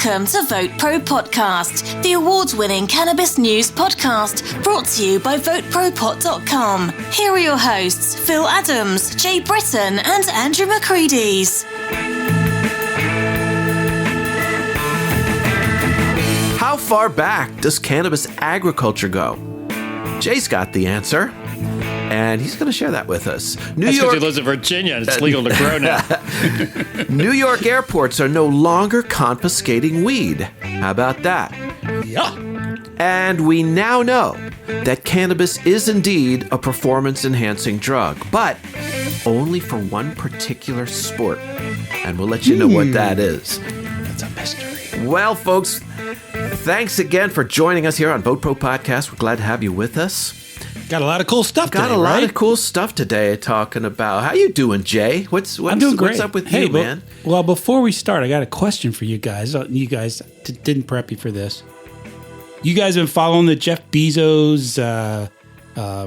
Welcome to VoteProPot-Cast, the award-winning cannabis news podcast brought to you by VoteProPot.com. Here are your hosts, Phil Adams, Jay Britton, and Andrew McCreadies. How far back does cannabis agriculture go? Jay's got the answer, and he's going to share that with us. That's because he lives in Virginia and it's legal to grow now. New York airports are no longer confiscating weed. How about that? Yeah. And we now know that cannabis is indeed a performance-enhancing drug, but only for one particular sport. And we'll let you know what that is. That's a mystery. Well, folks, thanks again for joining us here on VoteProPot-Cast. We're glad to have you with us. Got a lot of cool stuff today, Got a lot of cool stuff today talking about. How you doing, Jay? I'm doing great. What's up with you, man? Well, before we start, I got a question for you guys. You guys didn't prep you for this. You guys been following the Jeff Bezos,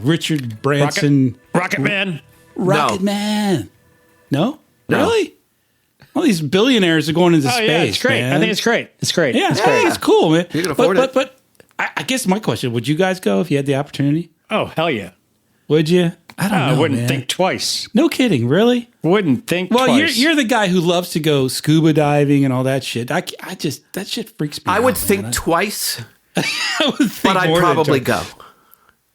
Richard Branson... Rocket Man? Rocket Man. No? Really? All these billionaires are going into space, yeah, it's great. man. I think it's great. It's great. Yeah, it's great. It's cool, man. You can afford it. But I guess my question, would you guys go if you had the opportunity? Oh, hell yeah. Would you? I don't know, I wouldn't man. think twice. No kidding, really? Wouldn't think twice. Well, you're the guy who loves to go scuba diving and all that shit. I just, that shit freaks me out. I would think man. twice, I would think but I'd more than probably twice. go.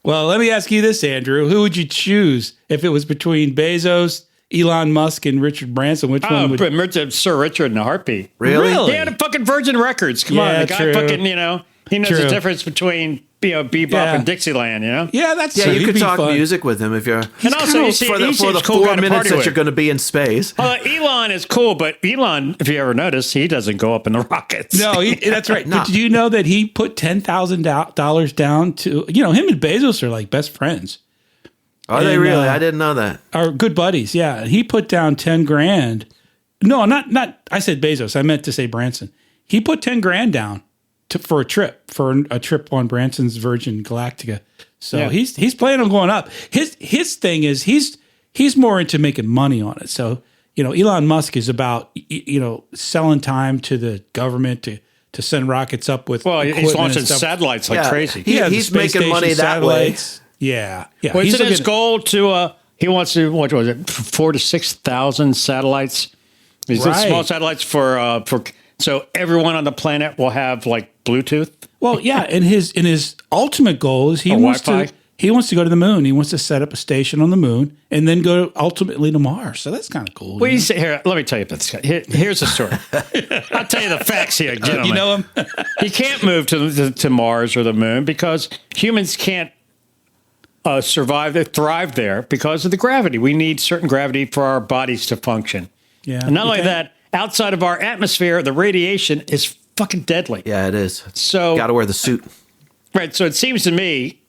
Well, let me ask you this, Andrew. Who would you choose if it was between Bezos, Elon Musk, and Richard Branson? Which one would... Sir Richard in a heartbeat. Really? He had a fucking Virgin Records. Come on. The guy true. fucking, he knows the difference between, Bebop and Dixieland, Yeah, that's Yeah, true. you He'd could be talk fun. music with him if you're... And also, for the cool 4 guy to minutes party that with. you're going to be in space. Elon is cool, but Elon, if you ever notice, he doesn't go up in the rockets. No, that's right. No. But did you know that he put $10,000 down to, him and Bezos are like best friends. Are they really? I didn't know that. Are good buddies, yeah. He put down 10 grand. No, not. I said Bezos. I meant to say Branson. He put 10 grand down for a trip on Branson's Virgin Galactica. So he's planning on going up. His thing is he's more into making money on it. So Elon Musk is about selling time to the government to send rockets up with. Well, he's launching satellites like crazy. He's making money that way. Yeah. Well, isn't his goal to? He wants to. What was it? 4,000 to 6,000 satellites. These small satellites for. So everyone on the planet will have like Bluetooth. Well, yeah, and his ultimate goal is he wants to go to the moon. He wants to set up a station on the moon and then go ultimately to Mars. So that's kind of cool. Well, here, let me tell you about this guy. Here's the story. I'll tell you the facts here, gentlemen. You know him? He can't move to Mars or the moon because humans can't thrive there because of the gravity. We need certain gravity for our bodies to function. Yeah. And not only that, outside of our atmosphere, the radiation is fucking deadly. Yeah, it is. So got to wear the suit. Right. So it seems to me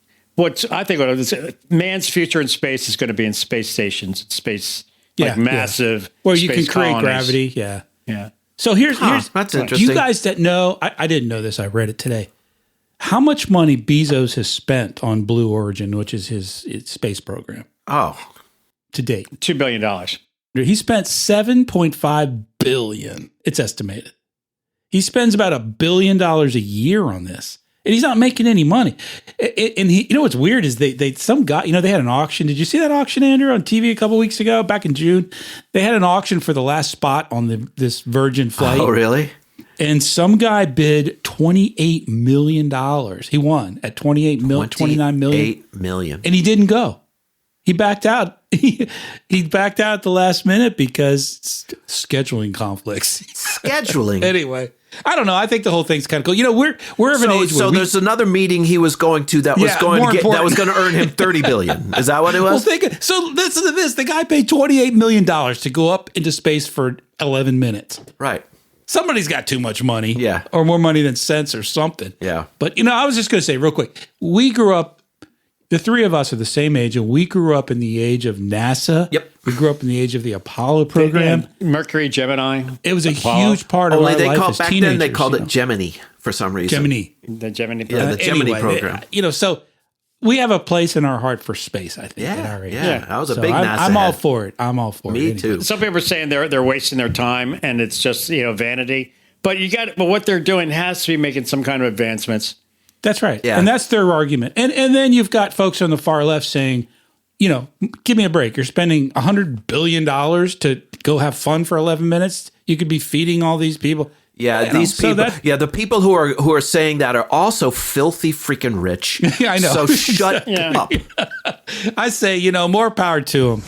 man's future in space is going to be in space stations, massive. Where you can space create colonies. gravity. Yeah. Yeah. So here's that's interesting. You guys that know, I didn't know this. I read it today. How much money Bezos has spent on Blue Origin, which is his space program? Oh, to date, $2 billion. He spent $7.5 billion. It's estimated. He spends about $1 billion a year on this, and he's not making any money. And he, what's weird is they had an auction. Did you see that auction, Andrew, on TV a couple weeks ago, back in June? They had an auction for the last spot on this Virgin flight. Oh, really? And some guy bid $28 million. He won at $29 million. $8 million. And he didn't go. He backed out. He backed out at the last minute because scheduling conflicts. Scheduling. Anyway, I don't know. I think the whole thing's kind of cool. We're of an age where there's another meeting he was going to that was going to earn him $30 billion. Is that what it was? Well, so listen to this. The guy paid $28 million to go up into space for 11 minutes. Right. Somebody's got too much money. Yeah. Or more money than sense or something. Yeah. But, I was just going to say real quick, we grew up, the three of us are the same age, and we grew up in the age of NASA. Yep. We grew up in the age of the Apollo program. Mercury, Gemini. It was a Apollo. huge part of our life as back teenagers. then they called it Gemini for some reason. Gemini. The Gemini Yeah, program. the Gemini program. So we have a place in our heart for space, I think. Yeah, at our age. yeah. I was a big NASA I'm all head. for it. I'm all for it. Me too. Some people are saying they're wasting their time and it's just vanity. But what they're doing has to be making some kind of advancements. That's right. Yeah. And that's their argument. And then you've got folks on the far left saying, give me a break. You're spending $100 billion to go have fun for 11 minutes. You could be feeding all these people. Yeah, these people. The people who are saying that are also filthy freaking rich. Yeah, I know. So shut up. I say, more power to them.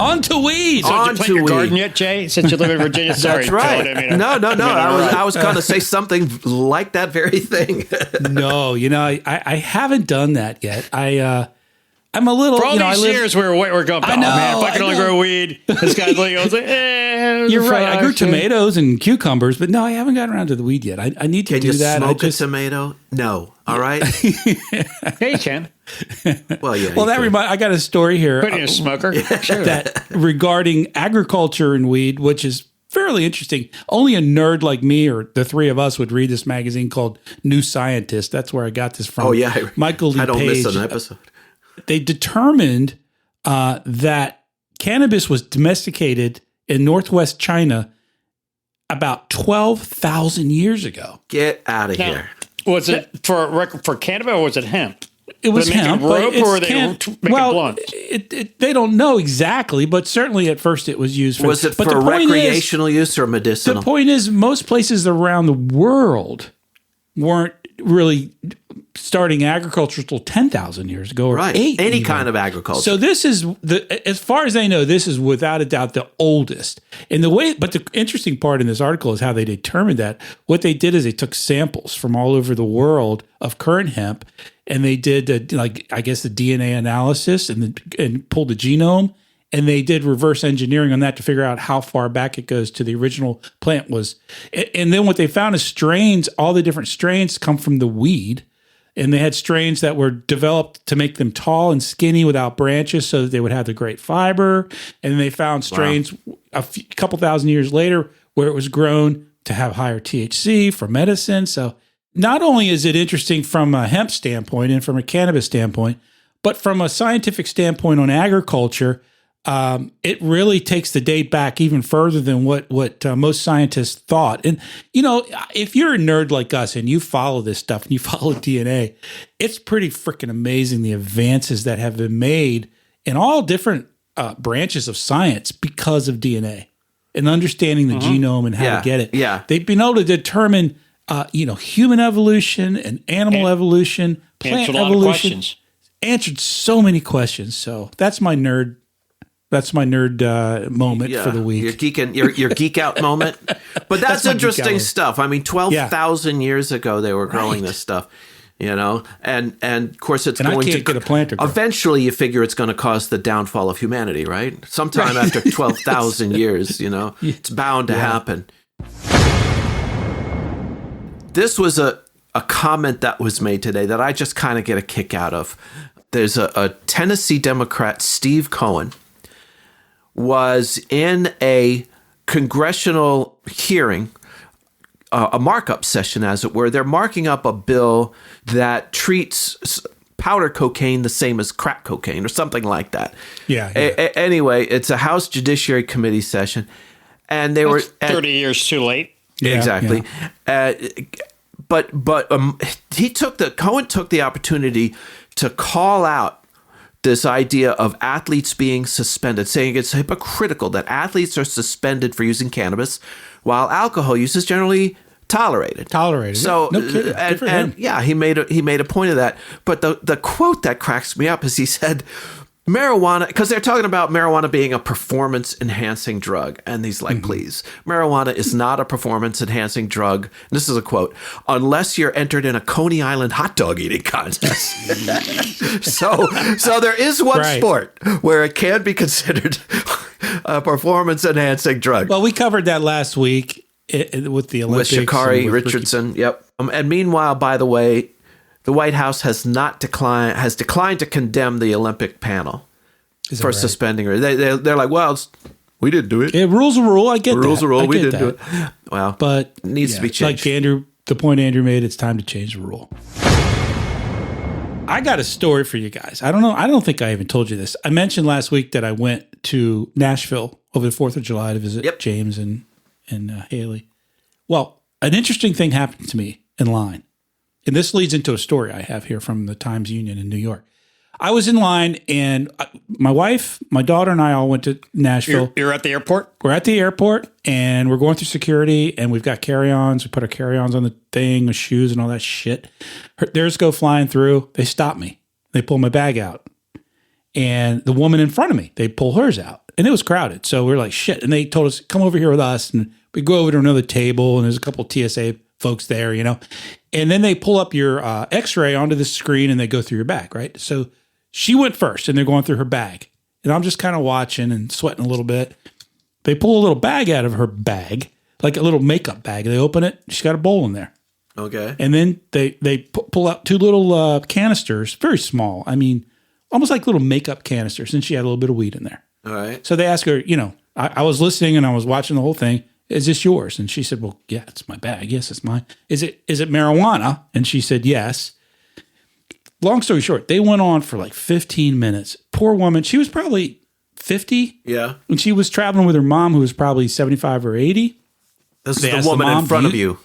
On to weeds. So did you plant your garden yet, Jay? Since you live in Virginia, sorry. That's right. No. I was going to say something like that very thing. No, I haven't done that yet. I'm a little. For all these years, we're going. I know. Oh man, if I can only grow weed, this guy's like, I was like, you're right. I grew tomatoes and cucumbers, but no, I haven't gotten around to the weed yet. I need to do that. Can you smoke a tomato? No. All right. Yeah, you can. Well, yeah. Well, I got a story here. Put in a smoker. Sure. That regarding agriculture and weed, which is fairly interesting. Only a nerd like me or the three of us would read this magazine called New Scientist. That's where I got this from. Oh yeah, Michael Lee I don't Page. miss an episode. They determined that cannabis was domesticated in northwest China about 12,000 years ago. Get out of here. Was it for cannabis or was it hemp? It was hemp. Rope or they making blunt? They don't know exactly, but certainly at first it was used for. Was it for recreational use or medicinal? The point is, most places around the world weren't really starting agriculture till 10,000 years ago, or right? 8 Any even. kind of agriculture. So this is as far as they know, this is without a doubt the oldest. And but the interesting part in this article is how they determined that. What they did is they took samples from all over the world of current hemp, and they did the DNA analysis and pulled the genome. And they did reverse engineering on that to figure out how far back it goes to the original plant was. And then what they found is strains, all the different strains come from the weed. And they had strains that were developed to make them tall and skinny without branches so that they would have the great fiber. And they found strains a couple thousand years later where it was grown to have higher THC for medicine. So not only is it interesting from a hemp standpoint and from a cannabis standpoint, but from a scientific standpoint on agriculture, it really takes the date back even further than what most scientists thought. And, if you're a nerd like us and you follow this stuff and you follow DNA, it's pretty freaking amazing the advances that have been made in all different branches of science because of DNA and understanding the genome and how to get it. Yeah. They've been able to determine, human evolution and animal evolution, plant evolution. Answered so many questions. So that's my nerd. That's my nerd moment for the week. Your geek out moment. But that's interesting stuff. I mean, 12,000 years ago they were growing this stuff, and of course it's going to get a planter. Eventually, you figure it's going to cause the downfall of humanity, right? Sometime after 12,000 years, it's bound to happen. This was a comment that was made today that I just kind of get a kick out of. There's a Tennessee Democrat, Steve Cohen, was in a congressional hearing, a markup session, as it were. They're marking up a bill that treats powder cocaine the same as crack cocaine or something like that. Yeah. Anyway, it's a House Judiciary Committee session. And they were 30 years too late. Yeah, exactly. Yeah. But Cohen took the opportunity to call out this idea of athletes being suspended, saying it's hypocritical that athletes are suspended for using cannabis while alcohol use is generally tolerated. So, no kidding. And he made a point of that. But the quote that cracks me up is he said, marijuana, because they're talking about marijuana being a performance-enhancing drug. And he's like, please, marijuana is not a performance-enhancing drug. This is a quote, unless you're entered in a Coney Island hot dog eating contest. so there is one sport where it can be considered a performance-enhancing drug. Well, we covered that last week with the Olympics. With Sha'Carri Richardson, yep. And meanwhile, by the way, the White House has declined to condemn the Olympic panel for suspending her. They're like, well, we didn't do it. Rules are rule. I get that. Rules are rule. We didn't do it. Well, but it needs to be changed. Like the point Andrew made, it's time to change the rule. I got a story for you guys. I don't think I even told you this. I mentioned last week that I went to Nashville over the 4th of July to visit James and Haley. Well, an interesting thing happened to me in line. And this leads into a story I have here from the Times Union in New York. I was in line, and my wife, my daughter, and I all went to Nashville. You're at the airport? We're at the airport, and we're going through security, and we've got carry-ons. We put our carry-ons on the thing, the shoes, and all that shit. Theirs go flying through. They stop me. They pull my bag out. And the woman in front of me, they pull hers out. And it was crowded. So we're like, shit. And they told us, come over here with us. And we go over to another table, and there's a couple TSA folks there, you know. And then they pull up your x-ray onto the screen, and they go through your bag, right? So she went first, and they're going through her bag. And I'm just kind of watching and sweating a little bit. They pull a little bag out of her bag, like a little makeup bag. They open it. She's got a bowl in there. Okay. And then they pull out two little canisters, very small. I mean, almost like little makeup canisters. And she had a little bit of weed in there. All right. So they asked her, you know, I was listening and I was watching the whole thing. Is this yours? And she said, well, yeah, it's my bag. Yes, it's mine. Is it marijuana? And she said, yes. Long story short, they went on for like 15 minutes. Poor woman. She was probably 50. Yeah. And she was traveling with her mom, who was probably 75 or 80. This is the woman in front of you.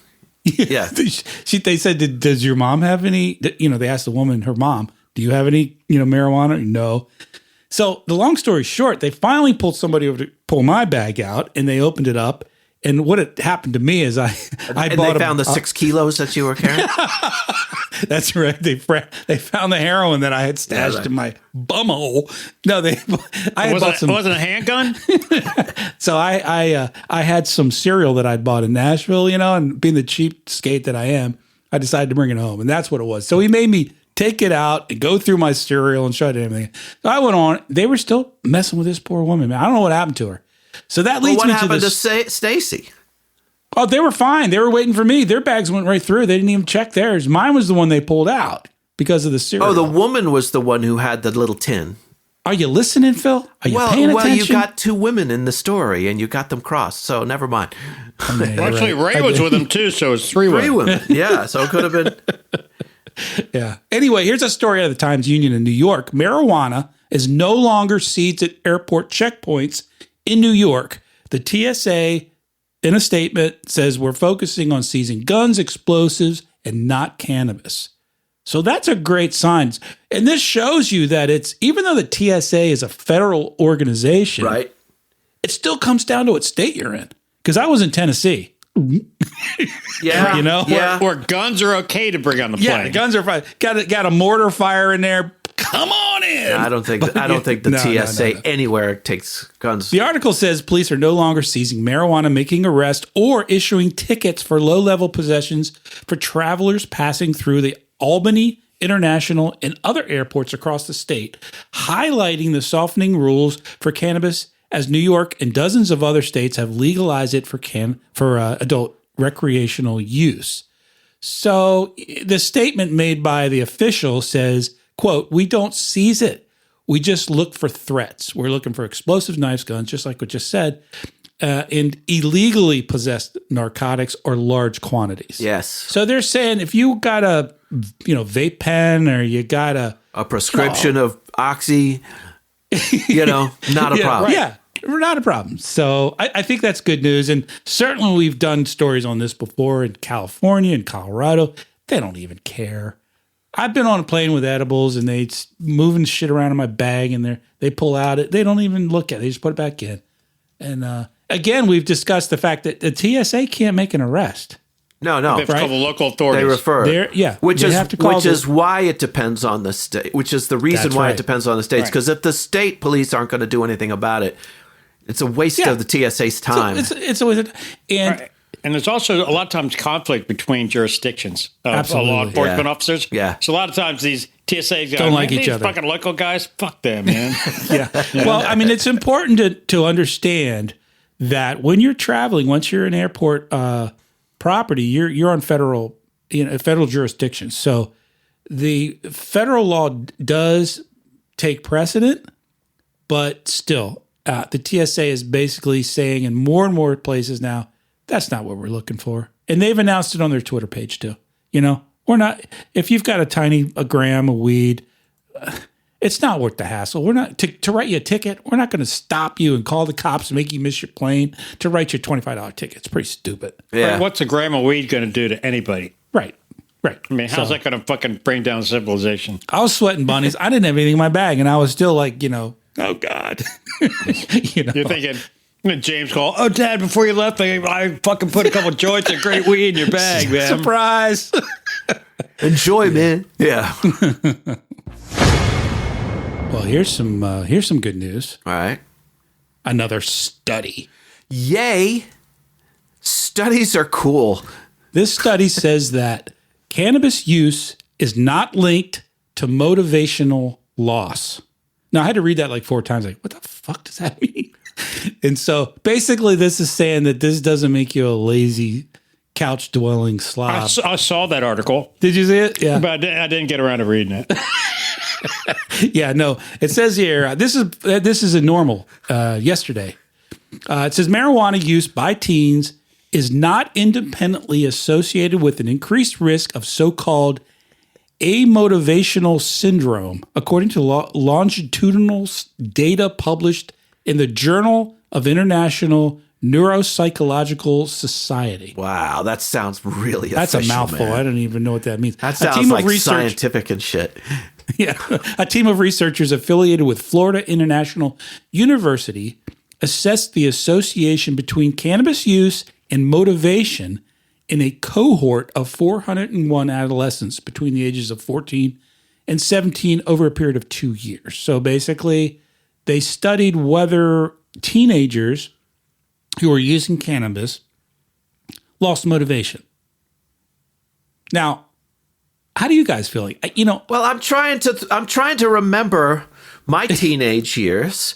Yeah. They said, does your mom have any, you know, they asked the woman, her mom, do you have any, you know, marijuana? No. So the long story short, they finally pulled somebody over to pull my bag out, and they opened it up. And what had happened to me is I found the 6 kilos that you were carrying. That's right. They found the heroin that I had stashed in my bumhole. No, I had bought some. It wasn't a handgun. So I had some cereal that I'd bought in Nashville, you know, and being the cheapskate that I am, I decided to bring it home, and that's what it was. So he made me take it out and go through my cereal and show it everything. So I went on. They were still messing with this poor woman, man. I don't know what happened to her. So that leads me to this. What happened to Stacy? Oh, they were fine. They were waiting for me. Their bags went right through. They didn't even check theirs. Mine was the one they pulled out because of the cereal. Oh, the woman was the one who had the little tin. Are you listening, Phil? Are you paying attention? Well, you got two women in the story, and you got them crossed, so never mind. Actually, Ray was with them, too, so it's three women. Yeah, so it could have been. Yeah. Anyway, here's a story out of the Times Union in New York. Marijuana is no longer seized at airport checkpoints in New York. The TSA, in a statement, says we're focusing on seizing guns, explosives, and not cannabis. So that's a great sign. And this shows you that it's, even though the TSA is a federal organization, right, it still comes down to what state you're in. Because I was in Tennessee. Yeah. You know? Yeah. Where guns are okay to bring on the plane. Yeah, the guns are fine. Got a mortar fire in there. Come on in. I don't think the TSA anywhere takes guns. The article says police are no longer seizing marijuana, making arrests, or issuing tickets for low-level possessions for travelers passing through the Albany International and other airports across the state, highlighting the softening rules for cannabis as New York and dozens of other states have legalized it for adult recreational use. So the statement made by the official says, quote, we don't seize it. We just look for threats. We're looking for explosive knives, guns, just like what just said, and illegally possessed narcotics or large quantities. Yes. So they're saying if you got a, vape pen or you got a prescription of Oxy, not a problem. Yeah, not a problem. So I think that's good news. And certainly we've done stories on this before in California and Colorado. They don't even care. I've been on a plane with edibles and they moving shit around in my bag and they pull out it. They don't even look at it. They just put it back in. And again, we've discussed the fact that the TSA can't make an arrest. No. They have to call the local authorities. They refer. Which is why it depends on the state, which is the reason why it depends on the states. Because if the state police aren't going to do anything about it, it's a waste of the TSA's time. It's a waste of time. And there's also a lot of times conflict between jurisdictions of law enforcement officers. Yeah. So a lot of times these TSAs don't like each other. Fucking local guys, fuck them, man. Yeah. Well, I mean, it's important to understand that when you're traveling, once you're in airport property, you're on federal jurisdiction. So the federal law does take precedent, but still, the TSA is basically saying in more and more places now, that's not what we're looking for. And they've announced it on their Twitter page too. We're not, if you've got a gram of weed, It's not worth the hassle. We're not to write you a ticket. We're not going to stop you and call the cops and make you miss your plane to write your $25 ticket. It's pretty stupid. Yeah. What's a gram of weed going to do to anybody? Right. I mean, how's that going to fucking bring down civilization? I was sweating bunnies. I didn't have anything in my bag, and I was still like, oh God. You're thinking. James called, oh, Dad, before you left, I fucking put a couple joints of great weed in your bag, man. Surprise. Enjoy, man. Yeah. Well, here's some good news. All right. Another study. Yay. Studies are cool. This study says that cannabis use is not linked to motivational loss. Now, I had to read that like 4 times. Like, what the fuck does that mean? And so basically this is saying that this doesn't make you a lazy couch dwelling slob. I saw that article. Did you see it? Yeah. But I didn't get around to reading it. Yeah, no. It says here, this is a normal yesterday. It says marijuana use by teens is not independently associated with an increased risk of so-called amotivational syndrome, according to longitudinal data published in the Journal of International Neuropsychological Society. Wow, that sounds really That's official, a mouthful. man. I don't even know what that means. That sounds like scientific and shit. Yeah. A team of researchers affiliated with Florida International University assessed the association between cannabis use and motivation in a cohort of 401 adolescents between the ages of 14 and 17 over a period of 2 years. So basically, they studied whether teenagers who were using cannabis lost motivation. Now, how do you guys feel? Like, Well, I'm trying to remember my teenage years.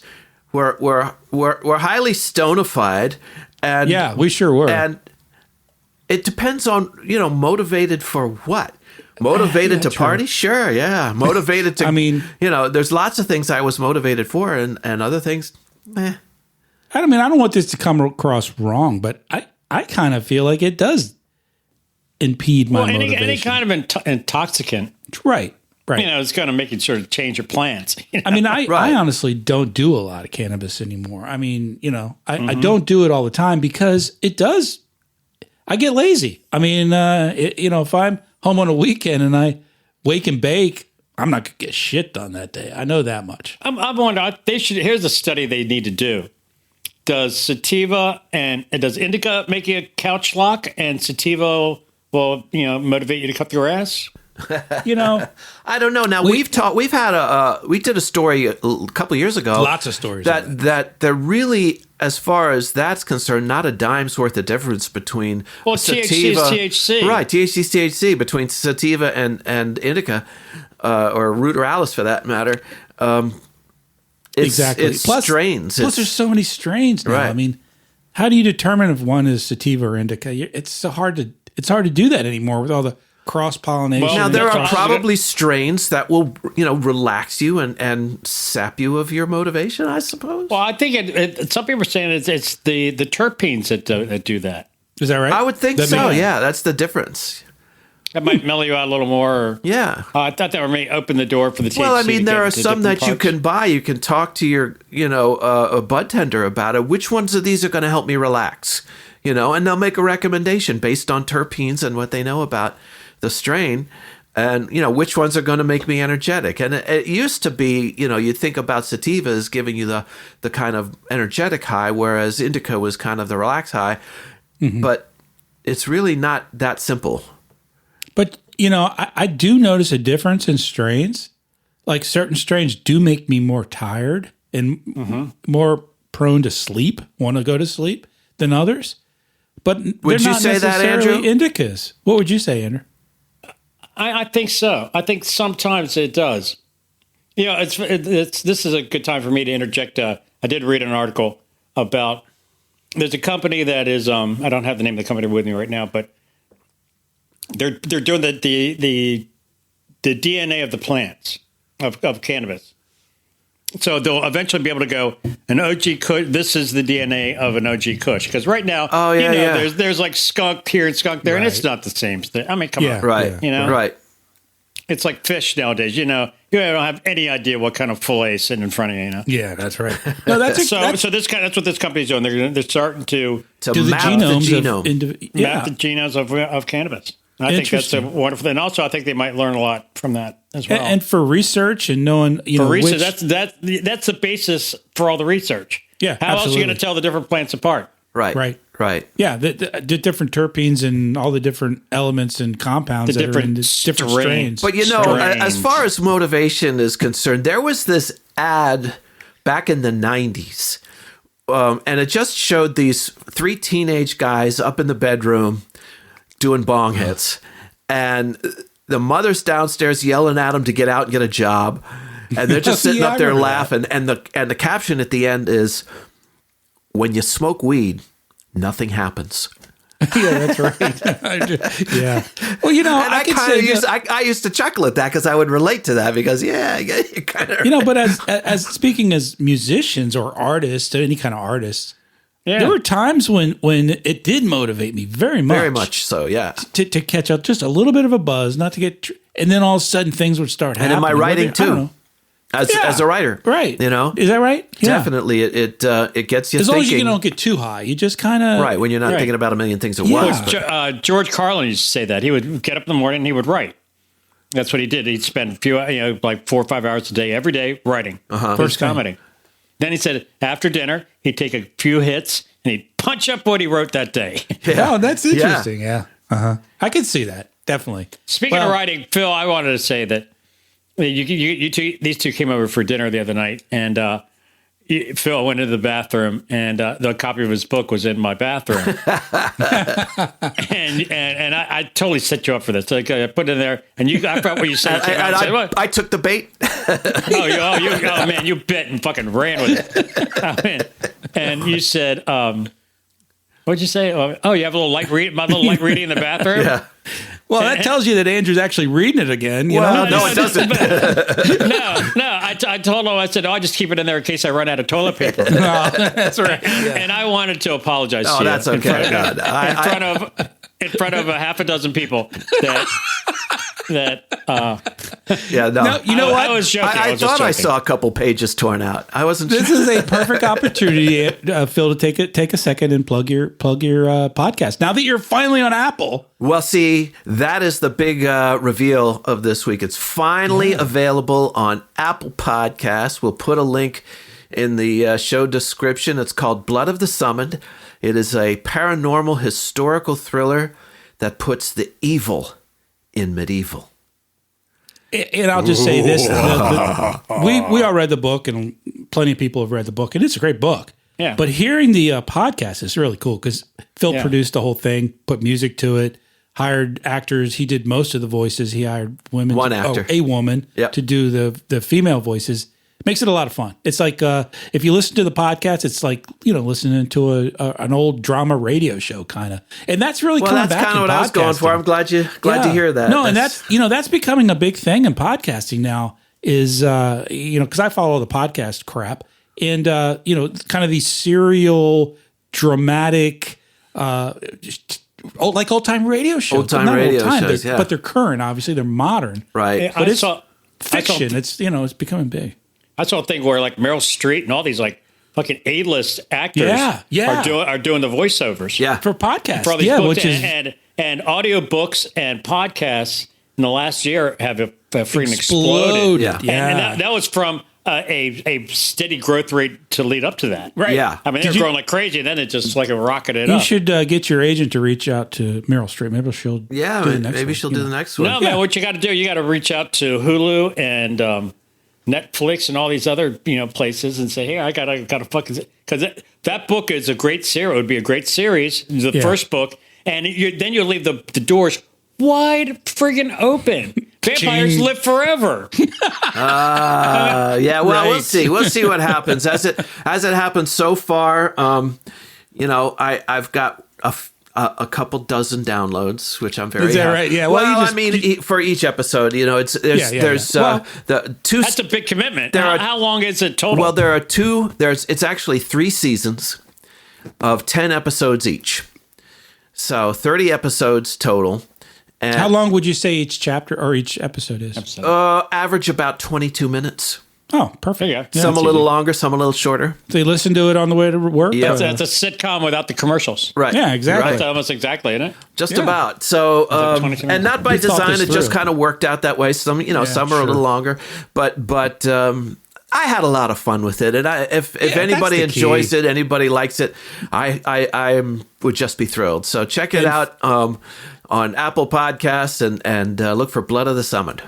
We're highly stonified, and yeah, we sure were. And it depends on motivated for what. Motivated to party? Sure, yeah. Motivated to, there's lots of things I was motivated for and other things, meh. I don't want this to come across wrong, but I kind of feel like it does impede my motivation. Any kind of intoxicant. Right. It's going to make you sort of change your plans. I honestly don't do a lot of cannabis anymore. I don't do it all the time because it does. I get lazy. If I'm home on a weekend and I wake and bake, I'm not going to get shit done that day. I know that much. I'm wondering, here's a study they need to do. Does sativa and does indica make you a couch lock, and sativa will, motivate you to cut your ass? I don't know. Now we did a story a couple years ago. Lots of stories that they're really, as far as that's concerned, not a dime's worth of difference between sativa, THC is THC, right? THC is THC between sativa and indica, or ruderalis for that matter. Exactly. It's strains. Plus, there's so many strains now. Right. How do you determine if one is sativa or indica? It's so hard to do that anymore with all the cross-pollination. Now, there are probably strains that will, relax you and sap you of your motivation, I suppose. Well, I think some people are saying it's the terpenes that do that. Is that right? I would think so, yeah. That's the difference. That might mellow you out a little more. Yeah. I thought that may open the door for the THC. Well, there are some that you can buy. You can talk to your, a bud tender about it. Which ones of these are going to help me relax? And they'll make a recommendation based on terpenes and what they know about the strain, and which ones are going to make me energetic. And it used to be, you think about sativa as giving you the kind of energetic high, whereas indica was kind of the relax high. Mm-hmm. But it's really not that simple. But I do notice a difference in strains. Like certain strains do make me more tired and more prone to sleep, want to go to sleep than others. But would you say that, Andrew? Indicas. What would you say, Andrew? I think so. I think sometimes it does. This is a good time for me to interject. I did read an article about there's a company that is I don't have the name of the company with me right now, but they're doing the DNA of the plants of cannabis. So they'll eventually be able to go an OG Kush. This is the DNA of an OG Kush, because right now, there's like skunk here and skunk there, and it's not the same thing. Come on, right? Yeah. Right. It's like fish nowadays. You don't have any idea what kind of fillet is sitting in front of you. Yeah, that's right. No, that's so that's what this company's doing. They're starting to do the genomes map the genomes of cannabis. And I think that's a wonderful. And also, I think they might learn a lot from that as well. And for research and knowing, research, that's the basis for all the research. Yeah, how else are you going to tell the different plants apart? Right. Yeah, the different terpenes and all the different elements and compounds that are in the different strains. But as far as motivation is concerned, there was this ad back in the 90s, and it just showed these 3 teenage guys up in the bedroom doing bong hits, and the mother's downstairs yelling at them to get out and get a job, and they're just sitting up there laughing. And the caption at the end is, "When you smoke weed, nothing happens." Yeah, that's right. Yeah. Well, I used to chuckle at that because I would relate to that because you kind of but as speaking as musicians or artists, any kind of artists. Yeah. There were times when it did motivate me very much so, yeah. To catch up just a little bit of a buzz, not to get, and then all of a sudden things would start happening. And in my writing too, as a writer, right? Is that right? Yeah. Definitely, it gets you as thinking. long as you don't get too high, you just kind of right when you're not thinking about a million things at once. George Carlin used to say that he would get up in the morning and he would write. That's what he did. He'd spend a few, like 4 or 5 hours a day, every day writing. First comedy. Then he said after dinner, he'd take a few hits and he'd punch up what he wrote that day. Yeah. Oh, that's interesting. Yeah. I can see that. Definitely. Speaking of writing, Phil, I wanted to say that these two came over for dinner the other night, and Phil went into the bathroom, and the copy of his book was in my bathroom. and I totally set you up for this. Like, I put it in there, and I forgot what you said. I took the bait. Oh, man, you bit and fucking ran with it. And you said, what'd you say? Oh, you have a little light reading in the bathroom? Yeah. Well, that tells you that Andrew's actually reading it again. No, it doesn't. No. I told him, I said, I just keep it in there in case I run out of toilet paper. No, that's right. And I wanted to apologize to you. Oh, that's okay. In front of a half a dozen people that yeah, no. No, you know what? I was joking. I thought I saw a couple pages torn out. I wasn't. This is a perfect opportunity, Phil, to take a second and plug your podcast. Now that you're finally on Apple. Well, see, that is the big reveal of this week. It's finally available on Apple Podcasts. We'll put a link in the show description. It's called Blood of the Summoned. It is a paranormal historical thriller that puts the evil in medieval. And I'll just say this. We all read the book, and plenty of people have read the book, and it's a great book. Yeah. But hearing the podcast is really cool because Phil produced the whole thing, put music to it, hired actors. He did most of the voices. He hired women. One actor. A woman to do the female voices. Makes it a lot of fun. It's like if you listen to the podcast, it's like listening to an old drama radio show kind of, and that's really coming back. Well, that's kind of what I was going for. I'm glad to hear that. No, and that's becoming a big thing in podcasting now. Is because I follow the podcast crap, and kind of these serial dramatic, like old time radio shows. Old time radio shows, but they're current. Obviously, they're modern. Right, but it's fiction. It's becoming big. I saw a thing where like Meryl Streep and all these like fucking A-list actors are doing the voiceovers for podcasts. For all these books and audio books and podcasts in the last year have freaking exploded. Yeah. And that was from a steady growth rate to lead up to that. Right. Yeah. I mean, they're growing like crazy, and then it just like rocketed up. You should get your agent to reach out to Meryl Streep. Maybe she'll do the next one. No, man, what you got to do, you got to reach out to Hulu and Netflix and all these other places and say, hey, I gotta fucking, because that book is a great series. It would be a great series, the first book, and then you leave the doors wide friggin' open. Vampires live forever. Yeah. Well, we'll see. We'll see what happens as it happens so far. I've got a couple dozen downloads, which I'm very. Is that happy. right? Yeah. Well, for each episode, there's the two. That's a big commitment. How long is it total? Well, there are two. It's actually 3 seasons of 10 episodes each, so 30 episodes total. And How long would you say each chapter or each episode is? average about 22 minutes. Oh, perfect. Yeah. Some a little longer, some a little shorter. So you listen to it on the way to work? Yeah. It's a sitcom without the commercials. Right. Yeah, exactly. That's almost exactly, isn't it? Just about. So, 22 and not by We thought design. this It just through. kind of worked out that way. Some, some are a little longer, but I had a lot of fun with it. And if anybody that's the enjoys key. it, anybody likes it, I would just be thrilled. So check it out on Apple Podcasts and look for Blood of the Summoned.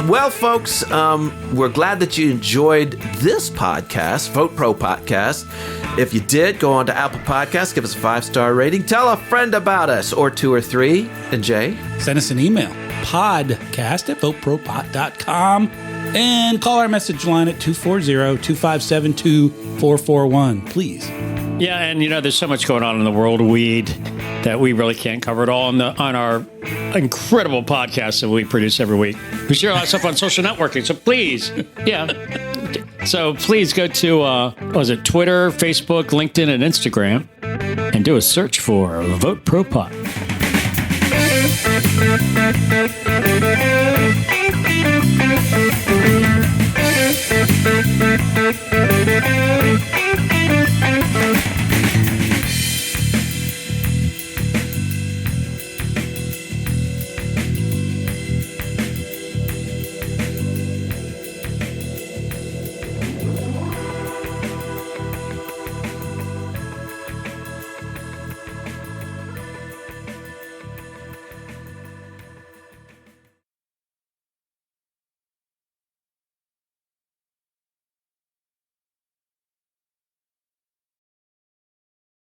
Well, folks, we're glad that you enjoyed this podcast, Vote Pro Podcast. If you did, go on to Apple Podcasts, give us a 5-star rating, tell a friend about us, or 2 or 3. And Jay? Send us an email, podcast@VoteProPot.com, and call our message line at 240-2572-441, please. Yeah, and there's so much going on in the world of weed that we really can't cover it all on our incredible podcast that we produce every week. We share a lot of stuff on social networking, so please, So please go to Twitter, Facebook, LinkedIn, and Instagram, and do a search for Vote Pro Pot.